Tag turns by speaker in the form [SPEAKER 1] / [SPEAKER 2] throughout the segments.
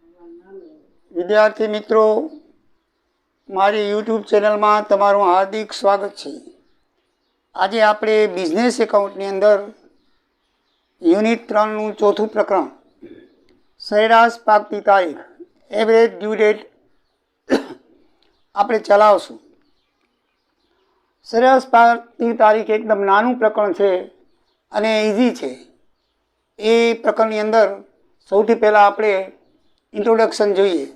[SPEAKER 1] વિદ્યાર્થી મિત્રો, મારી યુટ્યુબ ચેનલમાં તમારું હાર્દિક સ્વાગત છે। આજે આપણે બિઝનેસ એકાઉન્ટની અંદર યુનિટ 3નું ચોથું પ્રકરણ સરેરાશ પાકતી તારીખ એવરેજ ડ્યુ ડેટ આપણે ચલાવશું। સરેરાશ પાકતી તારીખ એકદમ નાનું પ્રકરણ છે અને ઇઝી છે। એ પ્રકરણની અંદર સૌથી પહેલાં આપણે ઇન્ટ્રોડક્શન જોઈએ।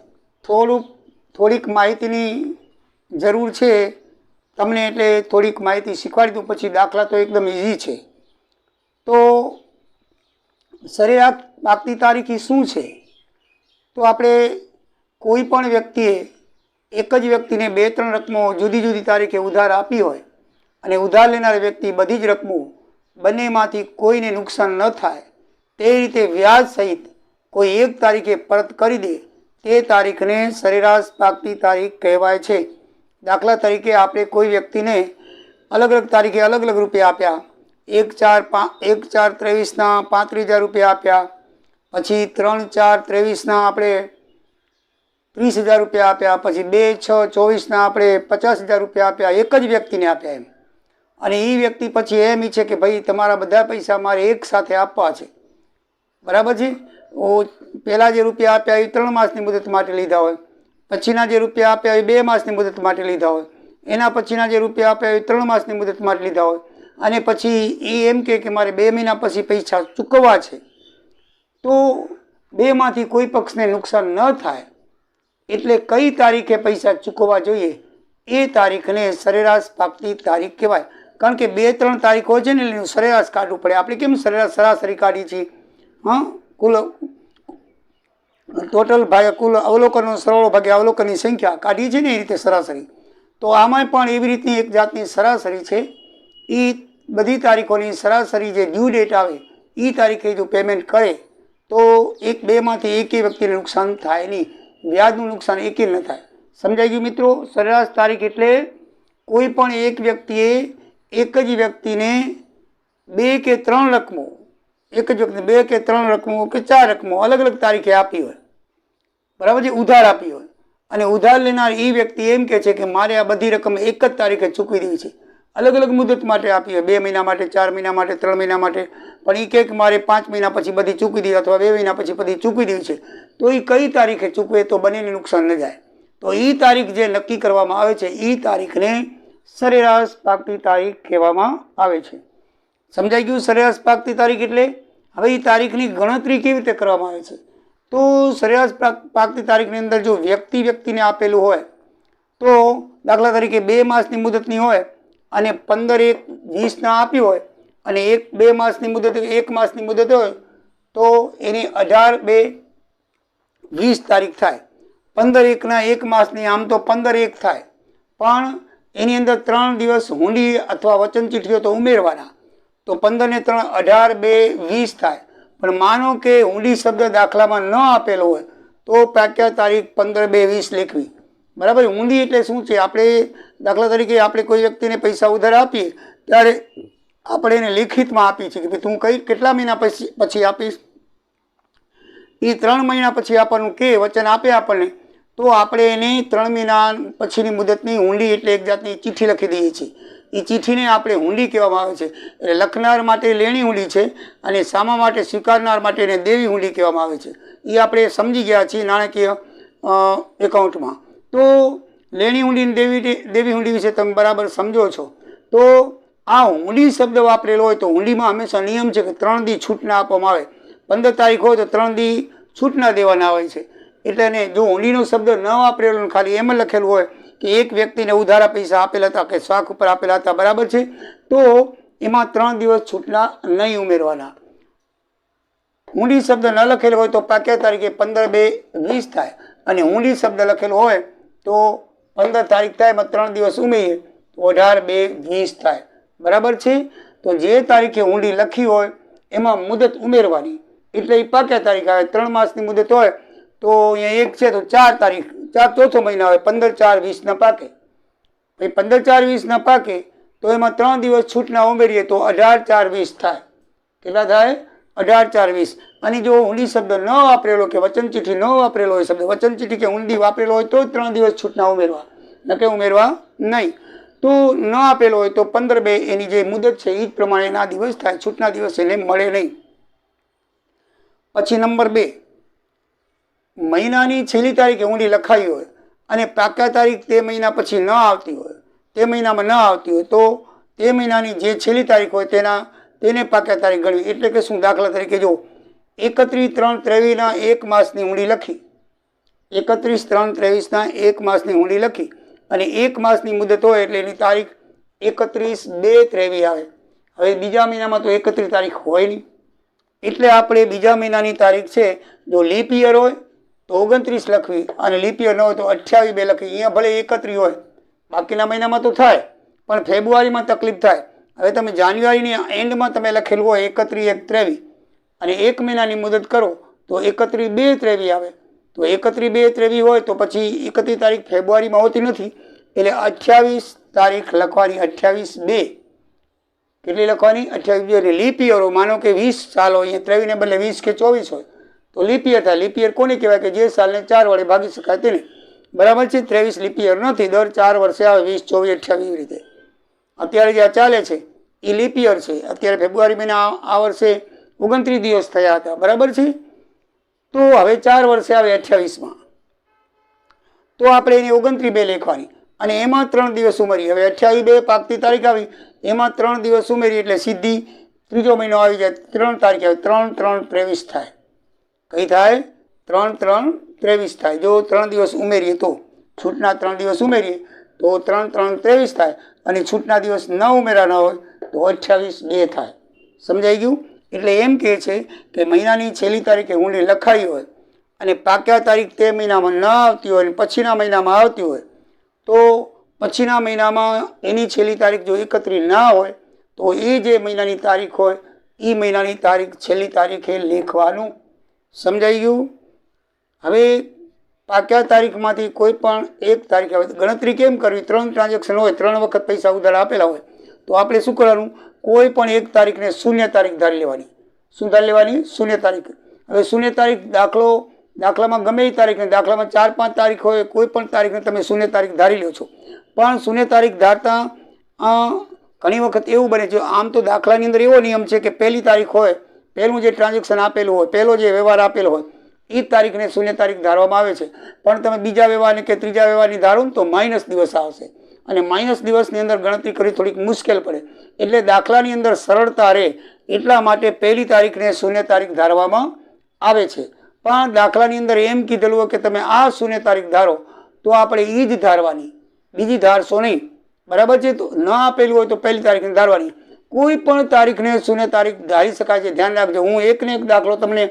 [SPEAKER 1] થોડીક માહિતીની જરૂર છે તમને, એટલે થોડીક માહિતી શીખવાડી દઉં, પછી દાખલા તો એકદમ ઇઝી છે। તો સરેરાશ પાકતી તારીખ શું છે? તો આપણે કોઈ પણ વ્યક્તિએ એક જ વ્યક્તિને 2-3 રકમો જુદી જુદી તારીખે ઉધાર આપી હોય અને ઉધાર લેનાર વ્યક્તિ બધી જ રકમો બંનેમાંથી કોઈને નુકસાન ન થાય તે રીતે વ્યાજ સહિત કોઈ એક તારીખે પરત કરી દે તે તારીખને સરેરાશ પાકતી તારીખ કહેવાય છે। દાખલા તરીકે આપણે કોઈ વ્યક્તિને અલગ અલગ તારીખે અલગ અલગ રૂપિયા આપ્યા। 1/4/23ના 35,000 રૂપિયા આપ્યા, પછી 3/4/23ના આપણે 30,000 રૂપિયા આપ્યા, પછી 2/6/24ના આપણે 50,000 રૂપિયા આપ્યા, એક જ વ્યક્તિને આપ્યા એમ। અને એ વ્યક્તિ પછી એમ ઈચ્છે કે ભાઈ તમારા બધા પૈસા મારે એક સાથે આપવા છે, બરાબર છે। પહેલાં જે રૂપિયા આપ્યા એ 3 માસની મુદત માટે લીધા હોય, પછીના જે રૂપિયા આપ્યા એ 2 માસની મુદત માટે લીધા હોય, એના પછીના જે રૂપિયા આપ્યા એ 3 માસની મુદત માટે લીધા હોય, અને પછી એ એમ કે મારે 2 મહિના પછી પૈસા ચૂકવવા છે, તો બેમાંથી કોઈ પક્ષને નુકસાન ન થાય એટલે કઈ તારીખે પૈસા ચૂકવવા જોઈએ એ તારીખને સરેરાશ પાકતી તારીખ કહેવાય। કારણ કે 2-3 તારીખ હોય છે ને એનું સરેરાશ કાઢવું પડે। આપણે કેમ સરાસરી કાઢીએ છીએ? કુલ ટોટલ ભાગ્યા કુલ અવલોકનનો સરવાળો ભાગ્યા અવલોકનની સંખ્યા કાઢીએ છીએ ને, એ રીતે સરાસરી। તો આમાંય પણ એવી રીતની એક જાતની સરાસરી છે। એ બધી તારીખોની સરાસરી જે ડ્યુ ડેટ આવે એ તારીખે જો પેમેન્ટ કરે તો 1-2માંથી એકેય વ્યક્તિને નુકસાન થાય નહીં, વ્યાજનું નુકસાન એકેય ન થાય। સમજાઈ ગયું મિત્રો? સરેરાશ તારીખ એટલે કોઈ પણ એક વ્યક્તિએ એક જ વ્યક્તિને 2 કે 3 રકમો, એક જ વ્યક્તિને 2 કે 3 રકમો કે 4 રકમો અલગ અલગ તારીખે આપી હોય, બરાબર છે, ઉધાર આપી હોય, અને ઉધાર લેનાર એ વ્યક્તિ એમ કે છે કે મારે આ બધી રકમ એક જ તારીખે ચૂકવી દેવી છે। અલગ અલગ મુદત માટે આપી હોય, 2 મહિના માટે, 4 મહિના માટે, 3 મહિના માટે, પણ એ કહે કે મારે 5 મહિના પછી બધી ચૂકવી દેવી અથવા 2 મહિના પછી બધી ચૂકવી દેવી છે, તો એ કઈ તારીખે ચૂકવે તો બંનેને નુકસાન ન જાય? તો એ તારીખ જે નક્કી કરવામાં આવે છે એ તારીખને સરેરાશ પાકતી તારીખ કહેવામાં આવે છે। સમજાઈ ગયું? સરેરાશ પાકતી તારીખ એટલે હવે એ તારીખની ગણતરી કેવી રીતે કરવામાં આવે છે? તો સરેરાશ પાકતી તારીખની અંદર જો વ્યક્તિને આપેલું હોય તો દાખલા તરીકે 2 માસની મુદતની હોય અને 15/1/20ના આપ્યું હોય, અને 2 માસની મુદત 1 માસની મુદત હોય તો એની 18/2/20 તારીખ થાય। 15/1ના 1 માસની આમ તો 15/1 થાય, પણ એની અંદર 3 દિવસ હુંડી અથવા વચન ચીઠીઓ તો ઉમેરવાના, તો 15 ને 3 18/2/20 થાય। પણ માનો કે હુંડી શબ્દ દાખલામાં ન આપેલો હોય તો પાક્યા તારીખ 15/2/20 લખવી, બરાબર। હુંડી એટલે શું છે? આપણે દાખલા તરીકે આપણે કોઈ વ્યક્તિને પૈસા ઉધાર આપીએ ત્યારે આપણે એને લિખિતમાં આપીએ છીએ કે તું કેટલા મહિના પછી આપીશ, એ 3 મહિના પછી આપવાનું કે વચન આપે આપણને, તો આપણે એને 3 મહિના પછીની મુદતની હુંડી એટલે એક જાતની ચિઠ્ઠી લખી દઈએ છીએ। એ ચિઠ્ઠીને આપણે હુંડી કહેવામાં આવે છે। એટલે લખનાર માટે લેણી હુંડી છે અને સામા માટે સ્વીકારનાર માટે એને દેવી હુંડી કહેવામાં આવે છે। એ આપણે સમજી ગયા છીએ નાણાકીય એકાઉન્ટમાં। તો લેણી હુંડી અને દેવી હુંડી વિશે તમે બરાબર સમજો છો। તો આ હુંડી શબ્દ વાપરેલો હોય તો હુંડીમાં હંમેશા નિયમ છે કે 3 દી છૂટના આપવામાં આવે। 15 તારીખ હોય તો 3 દી છૂટના દેવાના હોય છે। એટલે ને જો હુંડીનો શબ્દ ન વાપરેલો ખાલી એમ લખેલું હોય કે એક વ્યક્તિને ઉધારા પૈસા આપેલા હતા કે શાખ ઉપર આપેલા હતા, બરાબર છે, તો એમાં 3 દિવસ છૂટના નહીં ઉમેરવાના। હુંડી શબ્દ ન લખેલો હોય તો પાક્યા તારીખે 15/2/20 થાય, અને હુંડી શબ્દ લખેલો હોય તો 15 તારીખ થાય એમાં 3 દિવસ ઉમેરીએ તો 18/2/20 થાય, બરાબર છે। તો જે તારીખે હુંડી લખી હોય એમાં મુદત ઉમેરવાની, એટલે એ પાક્યા તારીખ આવે। 3 માસની મુદત હોય તો અહીંયા 1 છે તો 4 તારીખ, 4 ચોથો મહિના હોય, 15/4/20 પાકે। ભાઈ 15/4/20 પાકે તો એમાં 3 દિવસ છૂટના ઉમેરીએ તો 18/4/20 થાય। કેટલા થાય? 18 4 20 અને જો ઊંડી શબ્દ ન વાપરેલો કે વચન ચિઠ્ઠી ન વાપરેલો હોય શબ્દ વચન ચિઠ્ઠી કે ઊંડી વાપરેલો હોય તો 3 દિવસ છૂટના ઉમેરવા, ન કે ઉમેરવા નહીં. તો ન આપેલો હોય તો 15/2 એની જે મુદત છે એ જ પ્રમાણેના દિવસ થાય, છૂટના દિવસ એને મળે નહીં. પછી નંબર 2, મહિનાની છેલ્લી તારીખે ઊંડી લખાઈ હોય અને પાકા તારીખ તે મહિના પછી ન આવતી હોય, તે મહિનામાં ન આવતી હોય તો તે મહિનાની જે છેલ્લી તારીખ હોય તેને પાકા તારીખ ગણવી. એટલે કે શું? દાખલા તરીકે જો 31/3/23 એક માસની ઊંડી લખી, 31/3/23 એક માસની ઊંડી લખી અને એક માસની મુદત હોય એટલે એની તારીખ 31/2/23 આવે. હવે બીજા મહિનામાં તો 31 તારીખ હોય નહીં, એટલે આપણે બીજા મહિનાની તારીખ છે જો લીપ યર હોય તો 29 લખવી અને લીપ યર ન હોય તો 28/2 લખવી. અહીંયા ભલે 31 હોય, બાકીના મહિનામાં તો થાય પણ ફેબ્રુઆરીમાં તકલીફ થાય. હવે તમે જાન્યુઆરીની એન્ડમાં તમે લખેલું હોય 31/1/23 અને એક મહિનાની મુદત કરો તો 31/2/23 આવે. તો 31/2/23 હોય તો પછી 31 તારીખ ફેબ્રુઆરીમાં હોતી નથી, એટલે 28 તારીખ લખવાની. 28/2 કેટલી લખવાની? 28/2. એટલે લીપ યર માનો કે 20 સાલ હોય, અહીંયા 23 ને બદલે 20 કે 24 હોય તો લીપ યર થાય. લીપ યર કોને કહેવાય? કે જે સાલને 4 વડે ભાગી શકાય તેને. બરાબર છે? 23 લીપ યર નથી, દર 4 વર્ષે આવે, 20 24 28 એવી રીતે. અત્યારે જે આ ચાલે છે એ લીપ યર છે. અત્યારે ફેબ્રુઆરી મહિના આ વર્ષે 29 દિવસ થયા હતા, બરાબર છે? તો હવે 4 વર્ષે આવે 28માં, તો આપણે એને 29/2 લખવાની અને એમાં 3 દિવસ ઉમેરી. હવે 28/2 પાકતી તારીખ આવી, એમાં 3 દિવસ ઉમેરી એટલે સીધી ત્રીજો મહિનો આવી જાય, 3 તારીખ આવે, 3/3/23 થાય. કઈ થાય? 3/3/23 થાય. જો 3 દિવસ ઉમેરીએ તો છૂટના 3 દિવસ ઉમેરીએ તો 3/3/23 થાય અને છૂટના દિવસ ન ઉમેરાના હોય તો 28/2 થાય. સમજાઈ ગયું? એટલે એમ કહે છે કે મહિનાની છેલ્લી તારીખે ઊંડી લખાઈ હોય અને પાક્યા તારીખ તે મહિનામાં ન આવતી હોય અને પછીના મહિનામાં આવતી હોય તો પછીના મહિનામાં એની છેલ્લી તારીખ જો 31 ના હોય તો એ જે મહિનાની તારીખ હોય એ મહિનાની તારીખ છેલ્લી તારીખે લખવાનું. સમજાઈ ગયું? હવે પાક્યા તારીખમાંથી કોઈ પણ એક તારીખ આવે. ગણતરી કેમ કરવી? 3 ટ્રાન્ઝેક્શન હોય, 3 વખત પૈસા ઉધાર આપેલા હોય તો આપણે શું કરવાનું? કોઈ પણ એક તારીખને શૂન્ય તારીખ ધારી લેવાની. શું ધારી લેવાની? શૂન્ય તારીખ. હવે શૂન્ય તારીખ દાખલામાં ગમે એ તારીખને, દાખલામાં 4-5 તારીખ હોય, કોઈ પણ તારીખને તમે શૂન્ય તારીખ ધારી લો છો. પણ શૂન્ય તારીખ ધારતા ઘણી વખત એવું બને છે, આમ તો દાખલાની અંદર એવો નિયમ છે કે પહેલી તારીખ હોય, પહેલું જે ટ્રાન્ઝેક્શન આપેલું હોય, પહેલો જે વ્યવહાર આપેલો હોય એ તારીખને શૂન્ય તારીખ ધારવામાં આવે છે. પણ તમે બીજા વ્યવહારની કે ત્રીજા વ્યવહારની ધારો ને તો માઇનસ દિવસ આવશે અને માઇનસ દિવસની અંદર ગણતરી કરવી થોડીક મુશ્કેલ પડે. એટલે દાખલાની અંદર સરળતા રહે એટલા માટે પહેલી તારીખને શૂન્ય તારીખ ધારવામાં આવે છે. પણ દાખલાની અંદર એમ કીધેલું હોય કે તમે આ શૂન્ય તારીખ ધારો તો આપણે એ જ ધારવાની, બીજી ધારશો નહીં. બરાબર છે? તો ન આપેલું હોય તો પહેલી તારીખને ધારવાની. કોઈ પણ તારીખને શૂન્ય તારીખ ધારી શકાય છે. ધ્યાન રાખજો, હું એકને એક દાખલો તમને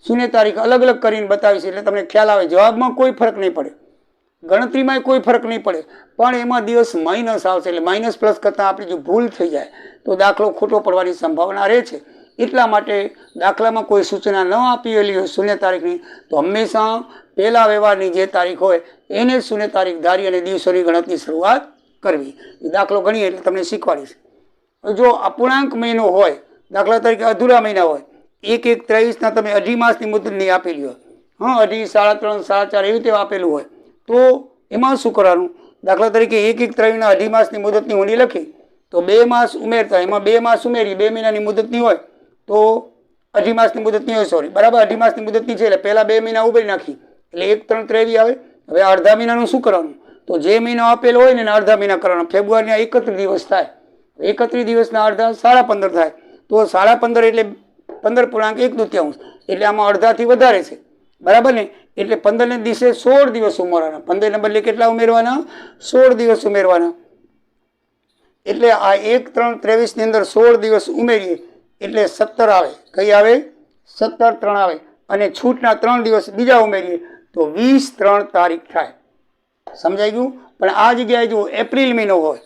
[SPEAKER 1] શૂન્ય તારીખ અલગ અલગ કરીને બતાવીશ એટલે તમને ખ્યાલ આવે. જવાબમાં કોઈ ફરક નહીં પડે, ગણતરીમાં કોઈ ફરક નહીં પડે, પણ એમાં દિવસ માઇનસ આવશે. એટલે માઇનસ પ્લસ કરતાં આપણી જો ભૂલ થઈ જાય તો દાખલો ખોટો પડવાની સંભાવના રહે છે. એટલા માટે દાખલામાં કોઈ સૂચના ન આપેલી હોય શૂન્ય તારીખની તો હંમેશા પહેલા વ્યવહારની જે તારીખ હોય એને શૂન્ય તારીખ ધારી અને દિવસોની ગણતરી શરૂઆત કરવી. એ દાખલો ગણીએ એટલે તમને શીખવાડીશ. જો અપૂર્ણાંક મહિનો હોય, દાખલા તરીકે અધૂરા મહિના હોય, 1/1/23 તમે અઢી માસની મુદતની આપેલી હોય, અઢી, 3.5, 4.5 એવી રીતે આપેલું હોય તો એમાં શું કરવાનું? દાખલા તરીકે 1/1/23 અઢી માસની મુદતની ઊંડી લખી તો 2 માસ ઉમેરતા, એમાં 2 માસ ઉમેરી, 2 મહિનાની મુદતની હોય તો અઢી માસની મુદતની હોય, સોરી બરાબર, અઢી માસની મુદતની છે એટલે પહેલા 2 મહિના ઉમેરી નાખી એટલે 1/3/23 આવે. હવે અડધા મહિનાનું શું કરવાનું? તો જે મહિનો આપેલો હોય ને અડધા મહિના કરવાના. ફેબ્રુઆરીના 31 દિવસ થાય, 31 દિવસના અડધા 15.5 થાય તો 15.5 એટલે 15.1/2 એટલે આમાં અડધાથી વધારે છે, બરાબર ને? એટલે 15ને દિવસે 16 દિવસ ઉમેરવાના. 15ને બદલે કેટલા ઉમેરવાના? 16 દિવસ ઉમેરવાના. એટલે આ 1/3/23 ની અંદર 16 દિવસ ઉમેરીએ એટલે 17 આવે. કઈ આવે? 17/3 આવે. અને છૂટના 3 દિવસ બીજા ઉમેરીએ તો 20/3 તારીખ થાય. સમજાઈ ગયું? પણ આ જગ્યાએ જો એપ્રિલ મહિનો હોય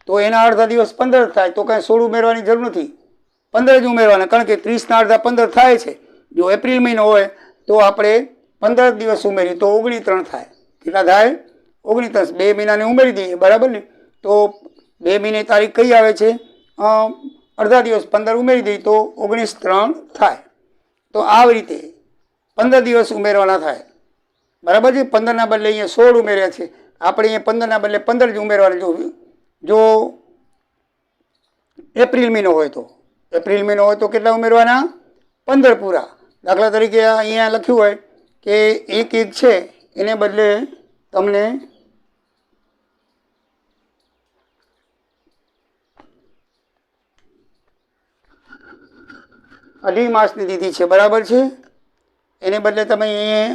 [SPEAKER 1] તો એના અડધા દિવસ 15 થાય તો કાંઈ 16 ઉમેરવાની જરૂર નથી, 15 જ ઉમેરવાના, કારણ કે 30ના અડધા 15 થાય છે. જો એપ્રિલ મહિનો હોય તો આપણે 15 દિવસ ઉમેરીએ તો 19/3 થાય. કેટલા થાય? 19. 2 મહિનાને ઉમેરી દઈએ, બરાબર ને? તો 2 મહિને તારીખ કઈ આવે છે? અડધા દિવસ 15 ઉમેરી દઈએ તો 19/3 થાય. તો આવી રીતે 15 દિવસ ઉમેરવાના થાય, બરાબર છે. 15ના બદલે અહીંયા 16 ઉમેર્યા છે, આપણે અહીંયા 15ના બદલે 15 જ ઉમેરવાના. જો એપ્રિલ મહિનો હોય તો કેટલા ઉમેરવાના? 15 પૂરા. દાખલા તરીકે અહીંયા લખ્યું હોય કે 1 છે, એને બદલે તમને અઢી માસની દીધી છે, બરાબર છે. એને બદલે તમે અહીંયા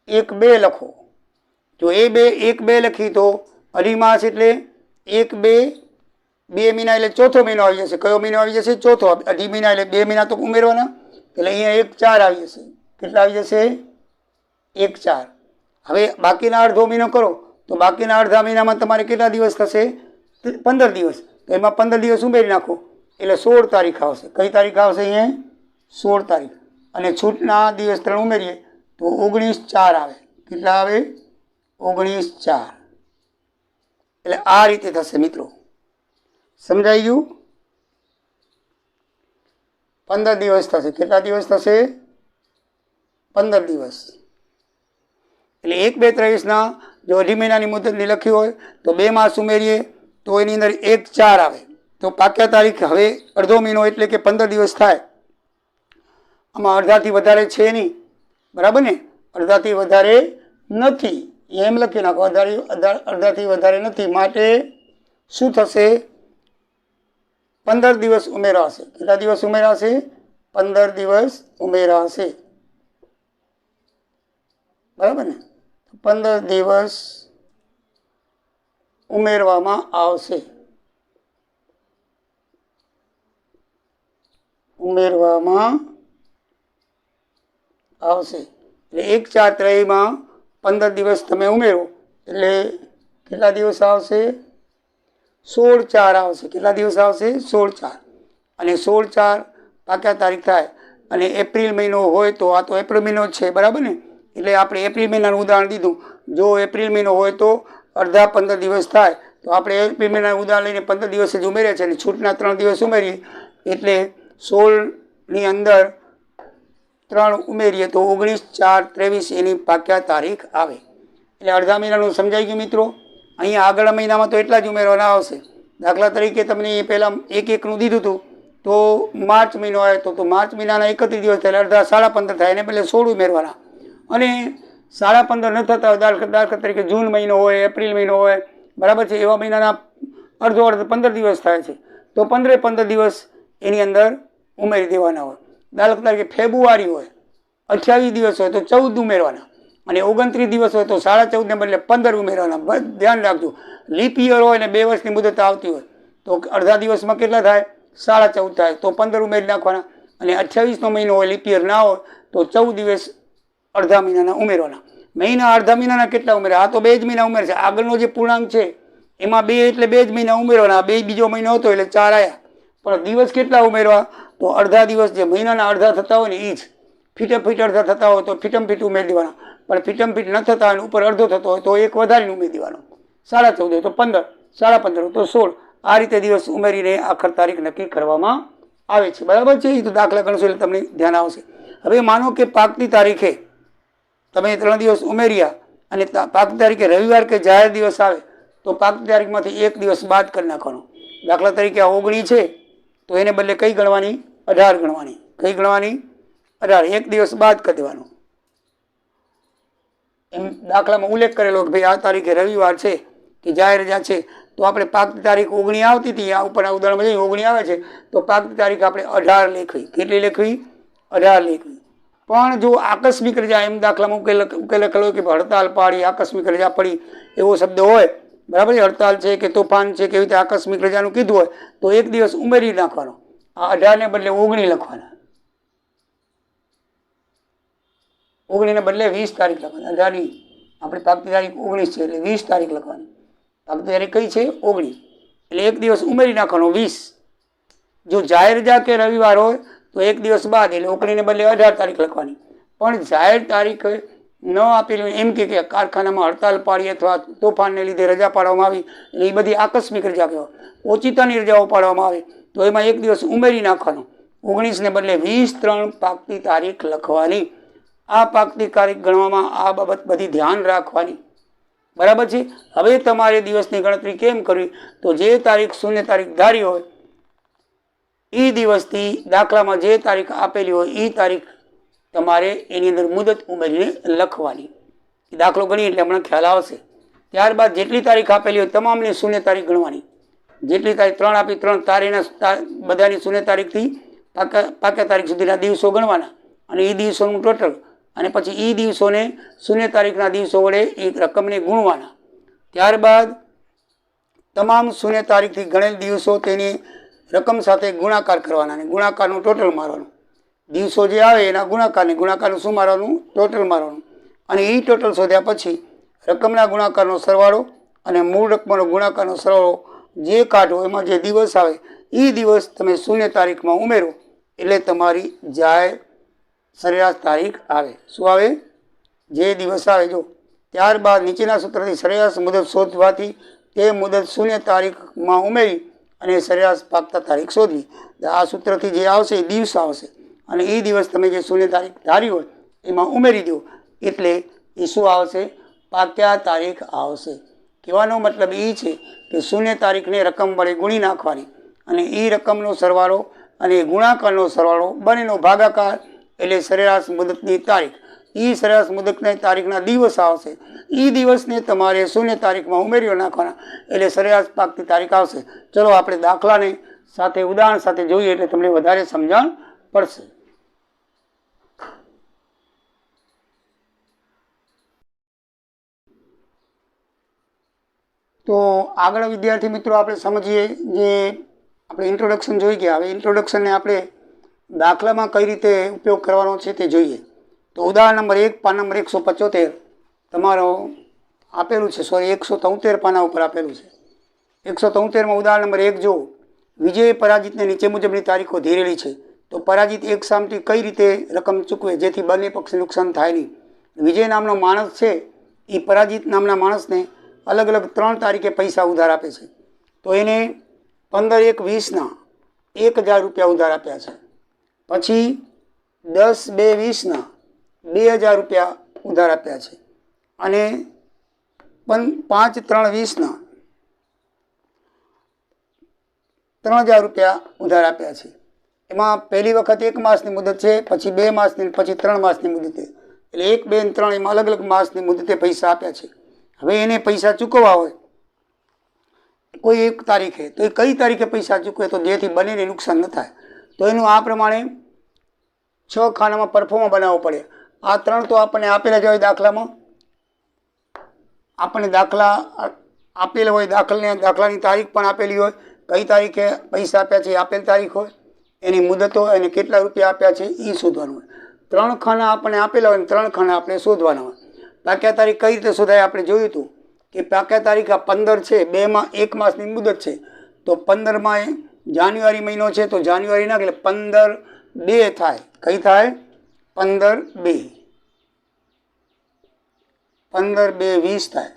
[SPEAKER 1] 1-2 લખો. જો 1-2 લખી તો અઢી માસ એટલે 1-2 મહિના એટલે ચોથો મહિનો આવી જશે. કયો મહિનો આવી જશે? ચોથો. અઢી મહિના એટલે 2 મહિના તો ઉમેરવાના, એટલે અહીંયા 1-4 આવી જશે. કેટલા આવી જશે? 1-4. હવે બાકીના અડધો મહિનો કરો તો બાકીના અડધા મહિનામાં તમારે કેટલા દિવસ થશે? 15 દિવસ. તો એમાં 15 દિવસ ઉમેરી નાખો એટલે 16 તારીખ આવશે. કઈ તારીખ આવશે? અહીંયા 16 તારીખ. અને છૂટના દિવસ 3 ઉમેરીએ તો 19-4 આવે. કેટલા આવે? 19-4. એટલે આ રીતે થશે મિત્રો. સમજાઈ ગયું? 15 દિવસ થશે. કેટલા દિવસ થશે? 15 દિવસ. એટલે 1-2-23ના જો અઢી મહિનાની મુદતની લખી હોય તો 2 માસ ઉમેરીએ તો એની અંદર 1-4 આવે. તો પાક્યા તારીખ હવે અડધો મહિનો એટલે કે 15 દિવસ થાય. આમાં અડધાથી વધારે છે નહીં, બરાબર ને? અડધાથી વધારે નથી, એમ લખી નાખો. અડધાથી વધારે નથી, માટે શું થશે? 15 દિવસ ઉમેરાશે. કેટલા દિવસ ઉમેરાશે? 15 દિવસ ઉમેરાશે, બરાબર ને? 15 દિવસ ઉમેરવામાં આવશે. એટલે 1-4-3માં 15 દિવસ તમે ઉમેરો એટલે કેટલા દિવસ આવશે? 16-4 આવશે. કેટલા દિવસ આવશે? 16-4. અને 16-4 પાક્યા તારીખ થાય. અને એપ્રિલ મહિનો હોય તો આ તો એપ્રિલ મહિનો જ છે, બરાબર ને? એટલે આપણે એપ્રિલ મહિનાનું ઉદાહરણ દીધું. જો એપ્રિલ મહિનો હોય તો અડધા 15 દિવસ થાય, તો આપણે એપ્રિલ મહિનાનું ઉદાહરણ લઈને 15 દિવસ જ ઉમેર્યા છે, અને છૂટના 3 દિવસ ઉમેરીએ એટલે 16ની અંદર 3 ઉમેરીએ તો 19-4-23 એની પાક્યા તારીખ આવે. એટલે અડધા મહિનાનું સમજાઈ ગયું મિત્રો. અહીંયા આગળના મહિનામાં તો એટલા જ ઉમેરવાના આવશે. દાખલા તરીકે તમને પહેલાં 1-1નું દીધું હતું, તો માર્ચ મહિનો આવ્યો તો માર્ચ મહિનાના 31 દિવસ થાય એટલે અડધા 15.5 થાય, એને પહેલાં 16 ઉમેરવાના. અને 15.5 ન થતા હોય, દાખલા તરીકે જૂન મહિનો હોય, એપ્રિલ મહિનો હોય, બરાબર છે, એવા મહિનાના અડધો 15 દિવસ થાય છે, તો 15 દિવસ એની અંદર ઉમેરી દેવાના હોય. દાખલા તરીકે ફેબ્રુઆરી હોય, 28 દિવસ હોય તો 14 ઉમેરવાના, અને 29 દિવસ હોય તો 14.5 ને બદલે 15 ઉમેરવાના. ધ્યાન રાખજો, લીપ યર હોય ને 2 વર્ષની મુદત આવતી હોય તો અડધા દિવસમાં કેટલા થાય? 14.5 થાય, તો 15 ઉમેરી નાખવાના. અને 28નો મહિનો હોય, લીપ યર ના હોય તો 14 દિવસ અડધા મહિનાના ઉમેરવાના. અડધા મહિનાના કેટલા ઉમેર્યા? આ તો 2 જ મહિના ઉમેરશે. આગળનો જે પૂર્ણાંક છે એમાં 2 એટલે 2 જ મહિના ઉમેરવાના. 2 બીજો મહિનો હતો એટલે 4 આવ્યા. પણ દિવસ કેટલા ઉમેરવા? તો અડધા દિવસ જે મહિનાના અડધા થતા હોય ને એ જ. ફીટમ ફીટ અડધા થતા હોય તો ફીટમ ફીટ ઉમેરી દેવાના. પણ ફીટમ ફીટ ન થતા હોય, ઉપર અડધો થતો હોય તો 1 વધારીને ઉમેરી દેવાનો. 14.5 હોય તો 15, 15.5 હોય તો 16. આ રીતે દિવસ ઉમેરીને આખર તારીખ નક્કી કરવામાં આવે છે, બરાબર છે? એ તો દાખલા ગણશો એટલે તમને ધ્યાન આવશે. હવે માનો કે પાકતી તારીખે તમે 3 દિવસ ઉમેર્યા અને પાકતી તારીખે રવિવાર કે જાહેર દિવસ આવે તો પાકતી તારીખમાંથી 1 દિવસ બાદ કરી નાખવાનો. દાખલા તરીકે આ 19 છે તો એને બદલે કઈ ગણવાની? 18 ગણવાની. કઈ ગણવાની? 18. 1 દિવસ બાદ કરી દેવાનો. એમ દાખલામાં ઉલ્લેખ કરેલો કે ભાઈ આ તારીખે રવિવાર છે કે જાહેર રજા છે, તો આપણે પાકતી તારીખ 19 આવતી હતી, આ ઉપરના ઉદાહરણમાં 19 આવે છે તો પાકતી તારીખ આપણે 18 લેખવી. કેટલી લેખવી? 18 લેખવી. પણ જો આકસ્મિક રજા, એમ દાખલામાં ઉકેલ લખેલો કે હડતાલ પાડી, આકસ્મિક રજા પડી એવો શબ્દ હોય, બરાબર છે? હડતાલ છે કે તોફાન છે કે એવી રીતે આકસ્મિક રજાનું કીધું હોય તો 1 દિવસ ઉમેરી નાખવાનો. આ 18 ને બદલે 19 લખવાના. 19 ને બદલે 20 તારીખ લખવાની. 18ની આપણે પાકતી તારીખ 19 છે એટલે 20 તારીખ લખવાની. પાકતી તારીખ કઈ છે? 19. એટલે 1 દિવસ ઉમેરી નાખવાનો, 20. જો જાહેર રજા કે રવિવાર હોય તો 1 દિવસ બાદ એટલે 19 ને બદલે 18 તારીખ લખવાની. પણ જાહેર તારીખ ન આપેલી, એમ કે કારખાનામાં હડતાલ પાડી અથવા તોફાનને લીધે રજા પાડવામાં આવી એટલે એ બધી આકસ્મિક રજા કહેવાય. ઓચિતાની રજાઓ પાડવામાં આવે તો એમાં 1 દિવસ ઉમેરી નાખવાનો. 19ને બદલે 20/3 પાકતી તારીખ લખવાની. આ પાકતી તારીખ ગણવામાં આ બાબત બધી ધ્યાન રાખવાની. બરાબર છે. હવે તમારે દિવસની ગણતરી કેમ કરવી, તો જે તારીખ શૂન્ય તારીખ ધારી હોય એ દિવસથી દાખલામાં જે તારીખ આપેલી હોય એ તારીખ તમારે એની અંદર મુદત ઉમેરીને લખવાની. દાખલો ગણીએ એટલે હમણાં ખ્યાલ આવશે. ત્યારબાદ જેટલી તારીખ આપેલી હોય તમામની શૂન્ય તારીખ ગણવાની. જેટલી તારીખ 3 આપી 3 તારીખના બધાની શૂન્ય તારીખથી પાક્યા તારીખ સુધીના દિવસો ગણવાના અને એ દિવસોનું ટોટલ, અને પછી એ દિવસોને શૂન્ય તારીખના દિવસો વડે એ રકમને ગુણવાના. ત્યારબાદ તમામ શૂન્ય તારીખથી ગણેલ દિવસો તેની રકમ સાથે ગુણાકાર કરવાના અને ગુણાકારનું ટોટલ મારવાનું. દિવસો જે આવે એના ગુણાકારનું શું મારવાનું, ટોટલ મારવાનું. અને એ ટોટલ શોધ્યા પછી રકમના ગુણાકારનો સરવાળો અને મૂળ રકમનો ગુણાકારનો સરવાળો જે કાઢો એમાં જે દિવસ આવે એ દિવસ તમે શૂન્ય તારીખમાં ઉમેરો એટલે તમારી જાહેર સરેરાશ તારીખ આવે. શું આવે? જે દિવસ આવે. જો ત્યારબાદ નીચેના સૂત્રથી સરેરાશ મુદત શોધવાથી તે મુદત શૂન્ય તારીખમાં ઉમેરી અને સરેરાશ પાકતા તારીખ શોધવી. આ સૂત્રથી જે આવશે એ દિવસ આવશે અને એ દિવસ તમે જે શૂન્ય તારીખ ધારી હોય એમાં ઉમેરી દો એટલે એ શું આવશે? પાક્યા તારીખ આવશે. કહેવાનો મતલબ એ છે કે શૂન્ય તારીખને રકમ વડે ગુણી નાખવાની અને એ રકમનો સરવાળો અને ગુણાકારનો સરવાળો બંનેનો ભાગાકાર એટલે સરેરાશ મુદતની તારીખ. એ સરેરાશ મુદતની તારીખના દિવસ આવશે. એ દિવસને તમારે શૂન્ય તારીખમાં ઉમેરી નાખવાના એટલે સરેરાશ પાકતી તારીખ આવશે. ચલો આપણે દાખલાને સાથે ઉદાહરણ સાથે જોઈએ એટલે તમને વધારે સમજણ પડશે. તો આગળ વિદ્યાર્થી મિત્રો આપણે સમજીએ, જે આપણે ઇન્ટ્રોડક્શન જોઈ ગયા. હવે ઇન્ટ્રોડક્શનને આપણે દાખલામાં કઈ રીતે ઉપયોગ કરવાનો છે તે જોઈએ. તો ઉદાહરણ નંબર 1 પાના નંબર 175 તમારો આપેલું છે, 173 પાના ઉપર આપેલું છે. 173માં ઉદાહરણ નંબર 1 જો વિજય પરાજિતને નીચે મુજબની તારીખો ધીરેલી છે તો પરાજિત એક સામટી કઈ રીતે રકમ ચૂકવે જેથી બંને પક્ષને નુકસાન થાય નહીં. વિજય નામનો માણસ છે એ પરાજિત નામના માણસને અલગ અલગ 3 તારીખે પૈસા ઉધાર આપે છે. તો એને 15/1/20ના 1000 રૂપિયા ઉધાર આપ્યા છે. પછી 10/2/20ના 2000 રૂપિયા ઉધાર આપ્યા છે અને 5/3/20ના 3000 રૂપિયા ઉધાર આપ્યા છે. એમાં પહેલી વખત 1 માસની મુદત છે, પછી 2 માસની, પછી 3 માસની મુદતે, એટલે 1, 2 અને 3 એમાં અલગ અલગ માસની મુદતે પૈસા આપ્યા છે. હવે એને પૈસા ચૂકવવા હોય કોઈ એક તારીખે, તો એ કઈ તારીખે પૈસા ચૂકવે તો જેથી બંનેને નુકસાન ન થાય. તો એનું આ પ્રમાણે 6 ખાનામાં પરફોર્મા બનાવવો પડે. આ 3 તો આપણને આપેલા જ હોય દાખલામાં, આપણને દાખલા આપેલા હોય, દાખલાની તારીખ પણ આપેલી હોય, કઈ તારીખે પૈસા આપ્યા છે એ આપેલ તારીખ હોય, એની મુદતો અને કેટલા રૂપિયા આપ્યા છે એ શોધવાનું હોય. 3 ખાના આપણને આપેલા હોય, 3 ખાના આપણે શોધવાના હોય. પાક્યા તારીખ કઈ રીતે શોધાય આપણે જોયું હતું કે પાક્યા તારીખ આ 15 છે, 1 માસની મુદત છે, તો 15માં જાન્યુઆરી મહિનો છે તો જાન્યુઆરી ના એટલે 15/2 થાય. કઈ થાય? 15/2, 15/2/20 થાય.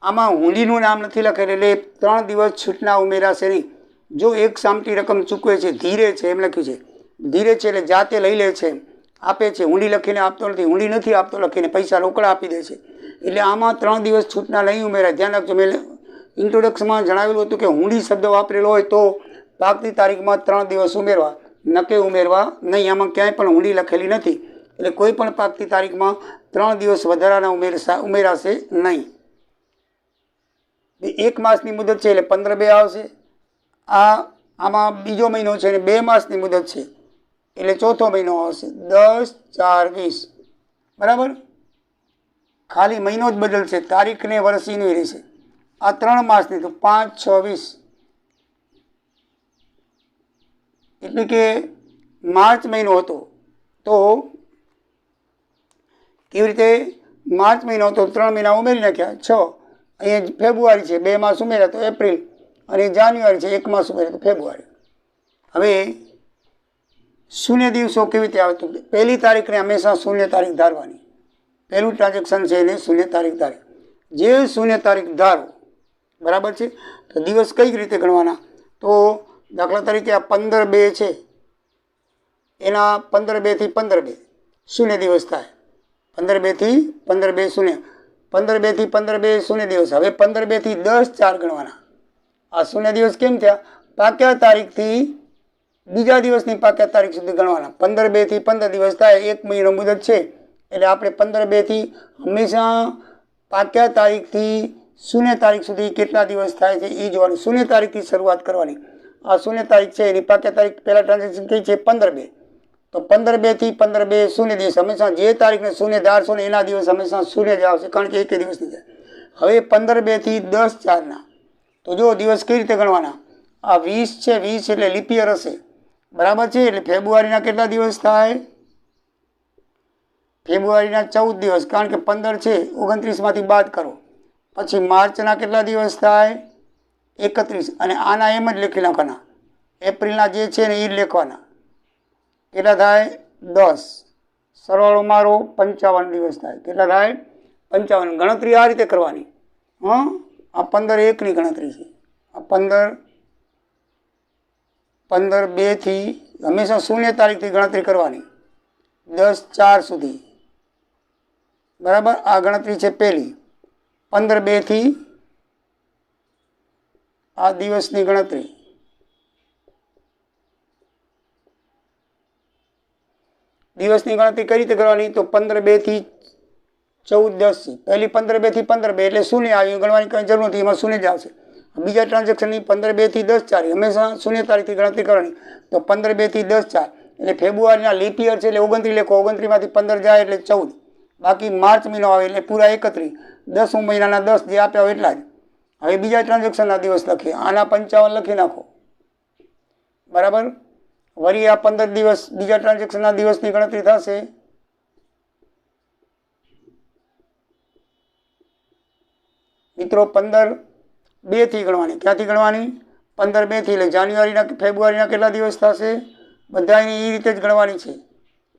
[SPEAKER 1] આમાં હુંડીનું નામ નથી લખેલું એટલે 3 દિવસ છૂટના ઉમેરાશે નહીં. જો એક સામટી રકમ ચૂકવે છે, ધીરે છે એમ લખ્યું છે, ધીરે છે એટલે જાતે લઈ લે છે, આપે છે, હુંડી લખીને આપતો નથી, હુંડી નથી આપતો લખીને પૈસા રોકડા આપી દે છે, એટલે આમાં 3 દિવસ છૂટના નહીં ઉમેરાય. ધ્યાન રાખજો, મેં ઇન્ટ્રોડક્શનમાં જણાવેલું હતું કે હુંડી શબ્દ વાપરેલો હોય તો પાકતી તારીખમાં 3 દિવસ ઉમેરવા, નકે ઉમેરવા નહીં. આમાં ક્યાંય પણ હુંડી લખેલી નથી એટલે કોઈ પણ પાકતી તારીખમાં 3 દિવસ વધારાના ઉમેરાશે નહીં. 1 માસની મુદત છે એટલે 15/2 આવશે. આમાં બીજો મહિનો છે અને 2 માસની મુદત છે એટલે ચોથો મહિનો આવશે, 10/4/20. બરાબર? ખાલી મહિનો જ બદલશે, તારીખને વર્ષની નહીં રહેશે. આ 3 માસની તો 5/6/20 એટલે કે માર્ચ મહિનો હતો તો કેવી રીતે? માર્ચ મહિનો હતો, 3 મહિના ઉમેરી નાખ્યા 6. અહીંયા ફેબ્રુઆરી છે, 2 માસ ઉમેર્યા તો એપ્રિલ, અને જાન્યુઆરી છે, 1 માસ ઉમેર્યા તો ફેબ્રુઆરી. હવે શૂન્ય દિવસો કેવી રીતે આવે? તો પહેલી તારીખને હંમેશા શૂન્ય તારીખ ધારવાની. પહેલું ટ્રાન્ઝેક્શન છે એને શૂન્ય તારીખ ધારે. જે શૂન્ય તારીખ ધારો, બરાબર છે, તો દિવસ કઈ રીતે ગણવાના? તો દાખલા તરીકે આ 15/2 છે એના 15 2 થી 15 2 શૂન્ય દિવસ થાય. 15 2 થી 15 2 શૂન્ય, 15 2 થી 15 2 શૂન્ય દિવસ. હવે 15 2 થી 10 4 ગણવાના. આ શૂન્ય દિવસ કેમ થયા? પાક્યા તારીખથી બીજા દિવસની પાક્યા તારીખ સુધી ગણવાના. 15 2 થી 15 દિવસ થાય, 1 મહિનો મુદત છે એટલે આપણે 15 2 થી હંમેશા પાક્યા તારીખથી શૂન્ય તારીખ સુધી કેટલા દિવસ થાય છે એ જોવાનું. શૂન્ય તારીખથી શરૂઆત કરવાની. આ શૂન્ય તારીખ છે એની પાક્યા તારીખ પહેલા ટ્રાન્ઝેક્શન કઈ છે? 15 2. તો 15 2 થી 15 2 શૂન્ય દિવસ. હંમેશા જે તારીખને શૂન્ય ધારશો ને એના દિવસ હંમેશા શૂન્ય જ આવશે, કારણ કે એક દિવસ નહીં થાય. હવે 15 2 થી 10 4 તો જો દિવસ કઈ રીતે ગણવાના? આ 20 છે, 20 એટલે લીપ યર હશે, બરાબર છે. એટલે ફેબ્રુઆરીના કેટલા દિવસ થાય? ફેબ્રુઆરીના 14 દિવસ, કારણ કે 15 છે 29 માંથી બાદ કરો. પછી માર્ચના કેટલા દિવસ થાય? 31. અને આના એમ જ લખી નાખવાના. એપ્રિલના જે છે ને એ જ લખવાના. કેટલા થાય? 10. સરવાળો મારો 55 દિવસ થાય. કેટલા થાય? 55. ગણતરી આ રીતે કરવાની. આ 15 1ની ગણતરી છે. આ 15 2 થી હંમેશા શૂન્ય તારીખથી ગણતરી કરવાની, 10 4 સુધી, બરાબર. આ ગણતરી છે પહેલી. 15 2 થી આ દિવસની ગણતરી. દિવસની ગણતરી કઈ રીતે કરવાની? તો 15 2 થી 14 10 પહેલી 15 2 થી 15 2 એટલે શૂન્ય આવ્યું, ગણવાની કંઈ જરૂર નથી, એમાં શૂન્ય જ આવશે. બીજા ટ્રાન્ઝેક્શનની 15 2 થી 10 4 હંમેશા શૂન્ય તારીખથી ગણતરી કરવાની. તો 15 2 થી 10 4 એટલે ફેબ્રુઆરીના લીપ યર છે એટલે 29 લખો. 29 માંથી 15 જાય એટલે 14. બાકી માર્ચ મહિનો આવે એટલે પૂરા 31. 10 મહિનાના 10 જે આપ્યા હોય એટલા જ. હવે બીજા ટ્રાન્ઝેક્શનના દિવસ લખીએ. આના 55 લખી નાખો, બરાબર. વળી આ 15 દિવસ બીજા ટ્રાન્ઝેક્શનના દિવસની ગણતરી થશે. મિત્રો 15 2 થી ગણવાની. ક્યાંથી ગણવાની? 15 2 થી. એટલે જાન્યુઆરીના ફેબ્રુઆરીના કેટલા દિવસ થશે? બધાની એ રીતે જ ગણવાની છે.